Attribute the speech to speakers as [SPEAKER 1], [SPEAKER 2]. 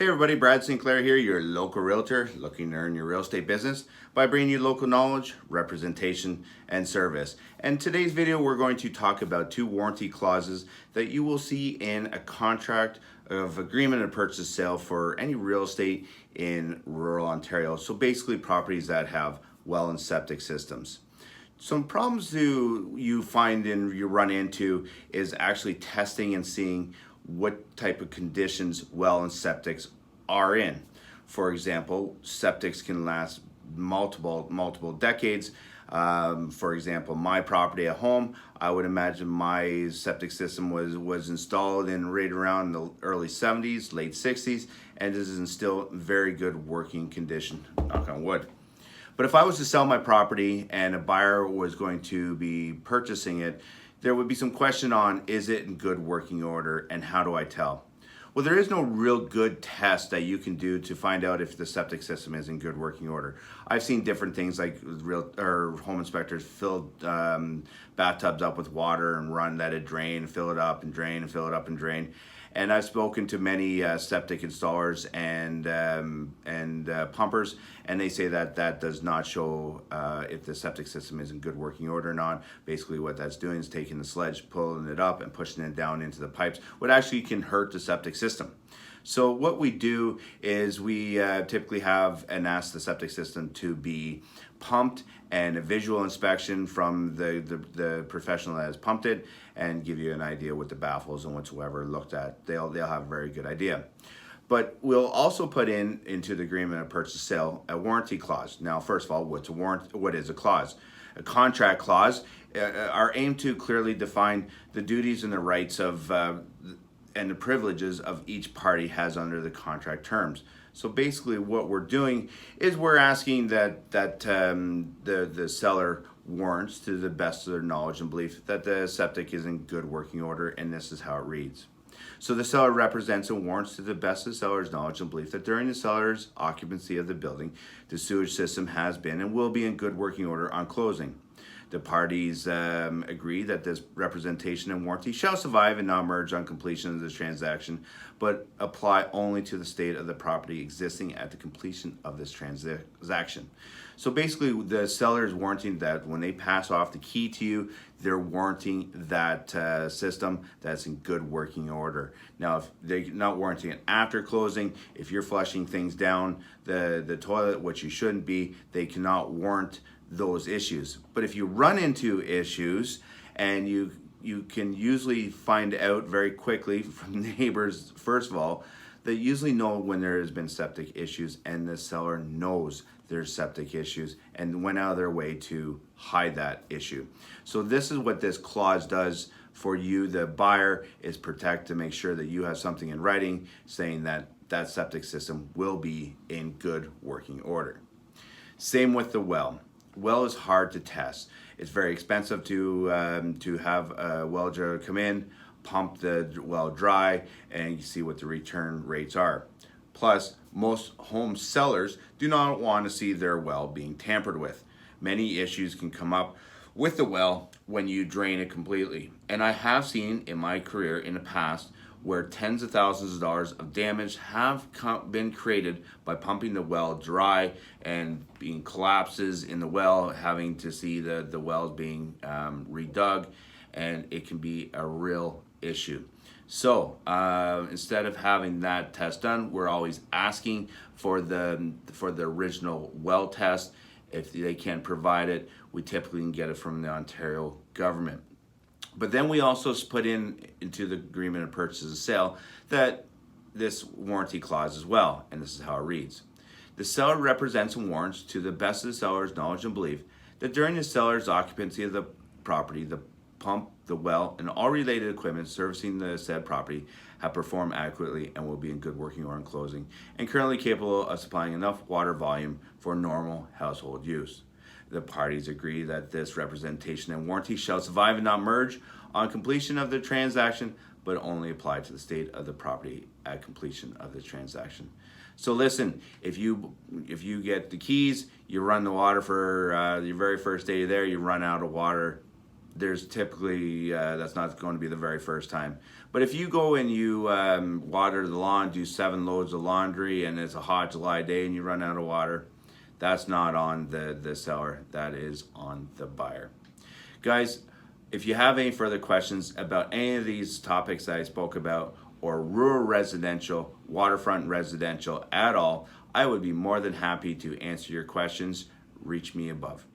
[SPEAKER 1] Hey everybody, Brad Sinclair here, your local realtor looking to earn your real estate business by bringing you local knowledge, representation, and service. And today's video we're going to talk about two warranty clauses that you will see in a contract of agreement of purchase sale for any real estate in rural Ontario. So basically properties that have well and septic systems. Some problems you find and you run into is actually testing and seeing what type of conditions well and septics are in. For example, septics can last multiple decades. For example, my property at home, I would imagine my septic system was installed in right around the early 70s, late 60s, and is in still very good working condition, knock on wood. But if I was to sell my property and a buyer was going to be purchasing it, there would be some question on, is it in good working order and how do I tell? Well, there is no real good test that you can do to find out if the septic system is in good working order. I've seen different things like home inspectors fill bathtubs up with water and let it drain, fill it up and drain, and fill it up and drain. And I've spoken to many septic installers and pumpers, and they say that that does not show if the septic system is in good working order or not. Basically what that's doing is taking the sledge, pulling it up and pushing it down into the pipes, what actually can hurt the septic system. So what we do is we typically have and ask the septic system to be pumped and a visual inspection from the professional that has pumped it and give you an idea what the baffles and whatsoever looked at. They'll have a very good idea. But we'll also put into the agreement of purchase sale a warranty clause. Now, first of all, what is a clause? A contract clause are aimed to clearly define the duties and the rights of and the privileges of each party has under the contract terms. So basically what we're doing is we're asking that the seller warrants to the best of their knowledge and belief that the septic is in good working order, and this is how it reads. So the seller represents and warrants to the best of the seller's knowledge and belief that during the seller's occupancy of the building, the sewage system has been and will be in good working order on closing. The parties agree that this representation and warranty shall survive and not merge on completion of this transaction, but apply only to the state of the property existing at the completion of this transaction. So basically, the seller is warranting that when they pass off the key to you, they're warranting that system that's in good working order. Now, if they're not warranting it after closing, if you're flushing things down the toilet, which you shouldn't be, they cannot warrant those issues. But if you run into issues, and you can usually find out very quickly from neighbors, first of all, they usually know when there has been septic issues, and the seller knows there's septic issues and went out of their way to hide that issue. So this is what this clause does for you, the buyer, is protect to make sure that you have something in writing saying that that septic system will be in good working order. Same with the well. Well is hard to test. It's very expensive to have a well driller come in, pump the well dry, and you see what the return rates are. Plus, most home sellers do not want to see their well being tampered with. Many issues can come up with the well when you drain it completely. And I have seen in my career in the past where tens of thousands of dollars of damage have been created by pumping the well dry and being collapses in the well, having to see the wells being redug, and it can be a real issue. So instead of having that test done, we're always asking for the original well test. If they can't provide it, we typically can get it from the Ontario government. But then we also put into the agreement of purchase and sale that this warranty clause as well, and this is how it reads. The seller represents and warrants to the best of the seller's knowledge and belief that during the seller's occupancy of the property, the pump, the well, and all related equipment servicing the said property have performed adequately and will be in good working order on closing, and currently capable of supplying enough water volume for normal household use. The parties agree that this representation and warranty shall survive and not merge on completion of the transaction, but only apply to the state of the property at completion of the transaction. So listen, if you get the keys, you run the water for your very first day there, you run out of water, there's typically that's not going to be the very first time. But if you go and you water the lawn, do 7 loads of laundry, and it's a hot July day and you run out of water, that's not on the seller, that is on the buyer. Guys, if you have any further questions about any of these topics that I spoke about, or rural residential, waterfront residential at all, I would be more than happy to answer your questions. Reach me above.